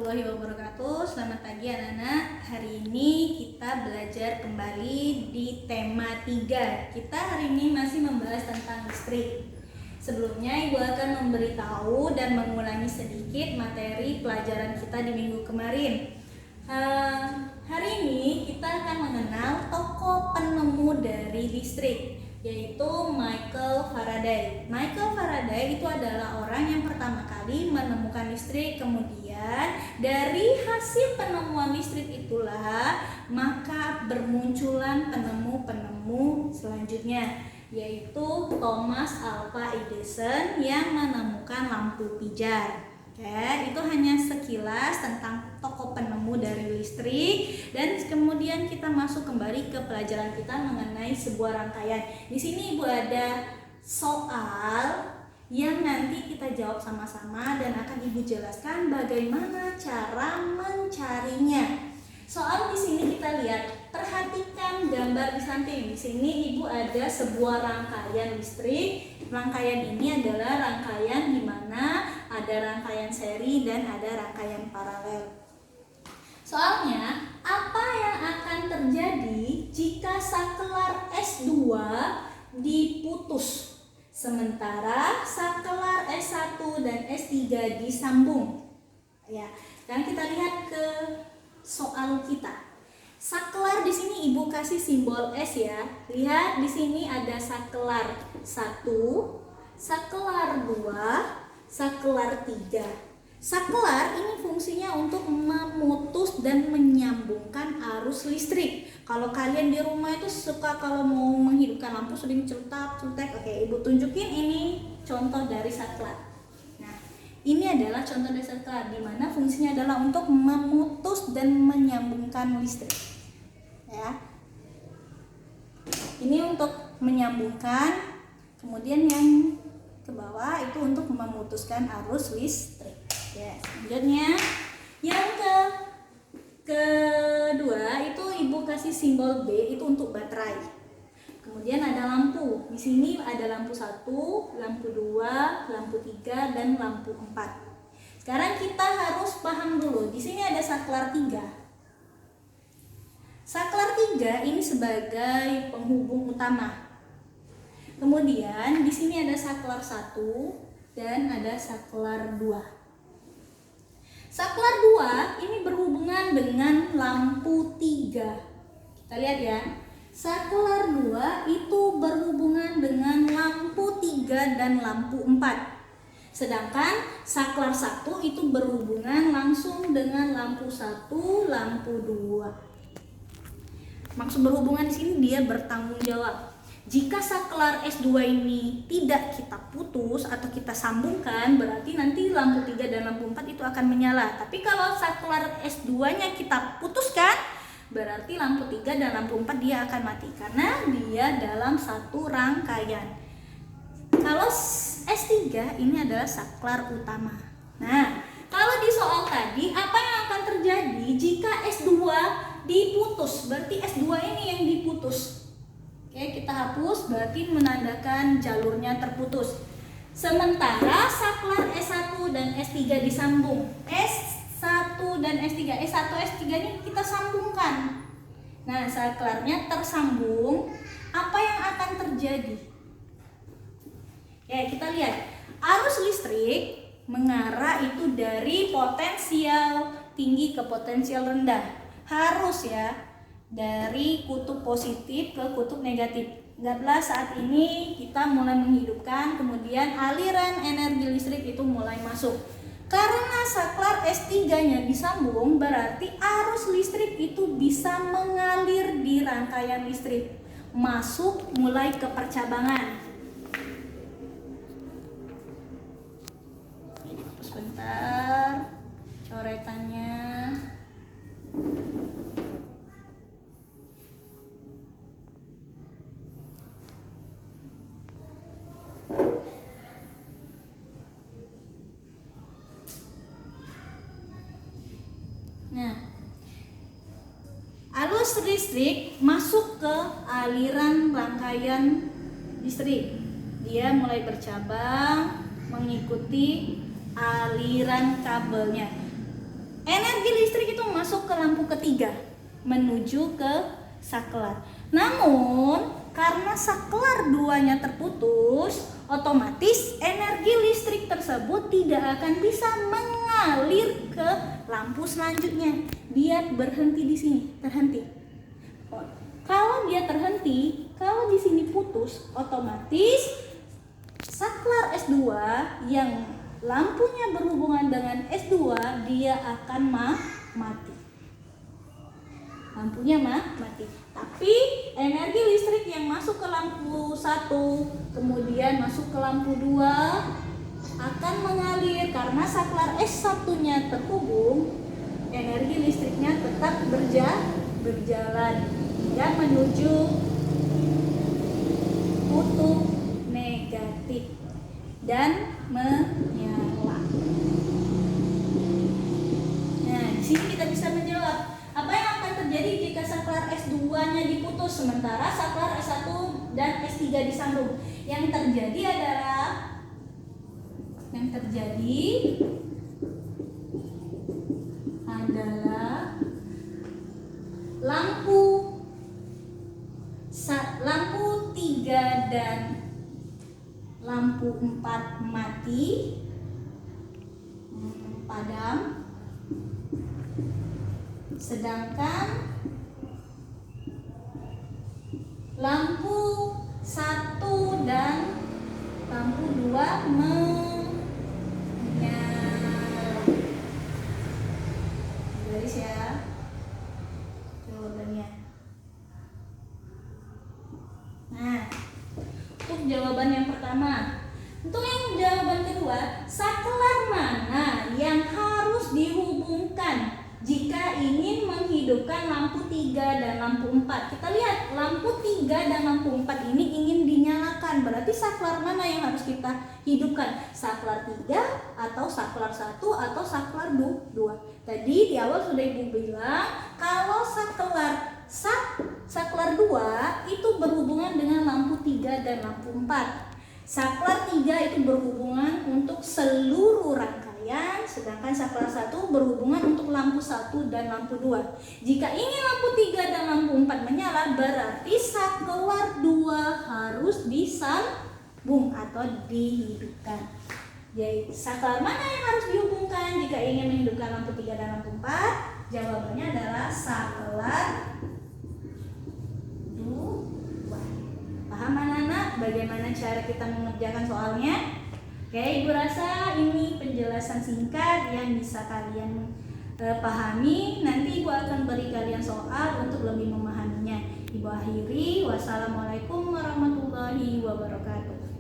warahmatullahi wabarakatuh. Selamat pagi anak-anak. Hari ini kita belajar kembali di tema 3. Kita hari ini masih membahas tentang listrik. Sebelumnya Ibu akan memberitahu dan mengulangi sedikit materi pelajaran kita di minggu kemarin. Hari ini kita akan mengenal tokoh penemu dari listrik, yaitu Michael Faraday. Michael Faraday itu adalah orang yang pertama kali menemukan listrik. Kemudian dari hasil penemuan listrik itulah maka bermunculan penemu-penemu selanjutnya, yaitu Thomas Alva Edison yang menemukan lampu pijar. Oke, itu hanya sekilas tentang tokoh penemu dari listrik, dan kemudian kita masuk kembali ke pelajaran kita mengenai sebuah rangkaian. Di sini Ibu ada soal yang nanti kita jawab sama-sama dan akan Ibu jelaskan bagaimana cara mencarinya. Soal di sini kita lihat, perhatikan gambar di samping. Di sini Ibu ada sebuah rangkaian listrik. Rangkaian ini adalah rangkaian di mana ada rangkaian seri dan ada rangkaian paralel. Soalnya, apa yang akan terjadi jika saklar S2 diputus sementara saklar S1 dan S3 disambung? Ya, sekarang kita lihat ke soal kita. Saklar di sini Ibu kasih simbol S ya. Lihat di sini ada saklar 1, saklar 2, saklar 3. Saklar ini fungsinya untuk memutus dan menyambungkan arus listrik. Kalau kalian di rumah itu suka kalau mau menghidupkan lampu sering celutak. Oke, Ibu tunjukin ini contoh dari saklar. Ini adalah contoh dari saklar di mana fungsinya adalah untuk memutus dan menyambungkan listrik. Ya. Ini untuk menyambungkan, kemudian yang ke bawah itu untuk memutuskan arus listrik. Ya, selanjutnya yang kedua itu Ibu kasih simbol B, itu untuk baterai. Kemudian ada lampu. Di sini ada lampu 1, lampu 2, lampu 3 dan lampu 4. Sekarang kita harus paham dulu. Di sini ada saklar 3. Saklar 3 ini sebagai penghubung utama. Kemudian di sini ada saklar 1 dan ada saklar 2. Saklar 2 ini berhubungan dengan lampu 3. Kita lihat ya. Saklar 2 itu berhubungan dengan lampu 3 dan lampu 4. Sedangkan saklar 1 itu berhubungan langsung dengan lampu 1, lampu 2. Maksud berhubungan di sini dia bertanggung jawab. Jika saklar S2 ini tidak kita putus atau kita sambungkan, berarti nanti lampu 3 dan lampu 4 itu akan menyala. Tapi kalau saklar S2-nya kita putuskan, berarti lampu 3 dan lampu 4 dia akan mati karena dia dalam satu rangkaian. Kalau S3 ini adalah saklar utama. Nah, kalau di soal tadi apa yang akan terjadi jika S2 diputus? Berarti S2 ini yang diputus. Oke, kita hapus, berarti menandakan jalurnya terputus. Sementara saklar S1 dan S3 disambung. S1 dan S3, S1, S3 ini kita sambungkan. Nah, saklarnya tersambung, apa yang akan terjadi? Ya, kita lihat. Arus listrik mengarah itu dari potensial tinggi ke potensial rendah. Harus ya, dari kutub positif ke kutub negatif. Anggaplah saat ini kita mulai menghidupkan, kemudian aliran energi listrik itu mulai masuk. Karena saklar S3-nya disambung, berarti arus listrik itu bisa mengalir di rangkaian listrik, masuk mulai ke percabangan. Sebentar, coretannya. Nah, arus listrik masuk ke aliran rangkaian listrik. Dia mulai bercabang mengikuti aliran kabelnya. energi listrik itu masuk ke lampu ketiga menuju ke saklar. Namun karena saklar 2-nya terputus, otomatis energi listrik tersebut tidak akan bisa mengalir ke lampu selanjutnya. Dia berhenti di sini, terhenti. Kalau dia terhenti, kalau di sini putus, otomatis saklar S2 yang lampunya berhubungan dengan S2 dia akan mati. Lampunya mati. Tapi energi listrik yang masuk ke lampu 1 kemudian masuk ke lampu 2 akan mengalir karena saklar S1-nya terhubung, energi listriknya tetap berjalan hingga menuju kutub negatif dan menyala. Nah, di sini kita bisa menjawab apa yang akan terjadi jika saklar S2-nya diputus sementara saklar S1 dan S3 disambung. Yang terjadi adalah lampu 3 dan lampu 4 mati, padam, sedangkan lampu 1 dan lampu 2 menyala. Garis ya jawabannya. Nah, untuk jawaban yang pertama. Untuk yang jawaban kedua, saklar mana yang harus dihubungkan jika ingin menghidupkan lampu 3 dan lampu 4? Kita lihat lampu 3 dan lampu 4 ini ingin dinyalakan. Berarti saklar mana yang harus kita hidupkan? Saklar 3 atau saklar 1 atau saklar 2? Tadi di awal sudah Ibu bilang kalau saklar 2 itu berhubungan dengan lampu 3 dan lampu 4. Saklar 3 itu berhubungan untuk seluruh rangkaian, sedangkan saklar 1 berhubungan untuk lampu 1 dan lampu 2. Jika ingin lampu 3 dan lampu 4 menyala, berarti saklar 2 harus disambung atau dihidupkan. Jadi saklar mana yang harus dihubungkan jika ingin menghidupkan lampu 3 dan lampu 4? Jawabannya adalah saklar 2. Paham anak-anak bagaimana cara kita mengerjakan soalnya? Oke, Ibu rasa ini penjelasan singkat yang bisa kalian pahami. Nanti Ibu akan beri kalian soal untuk lebih memahaminya. Ibu akhiri, wassalamualaikum warahmatullahi wabarakatuh.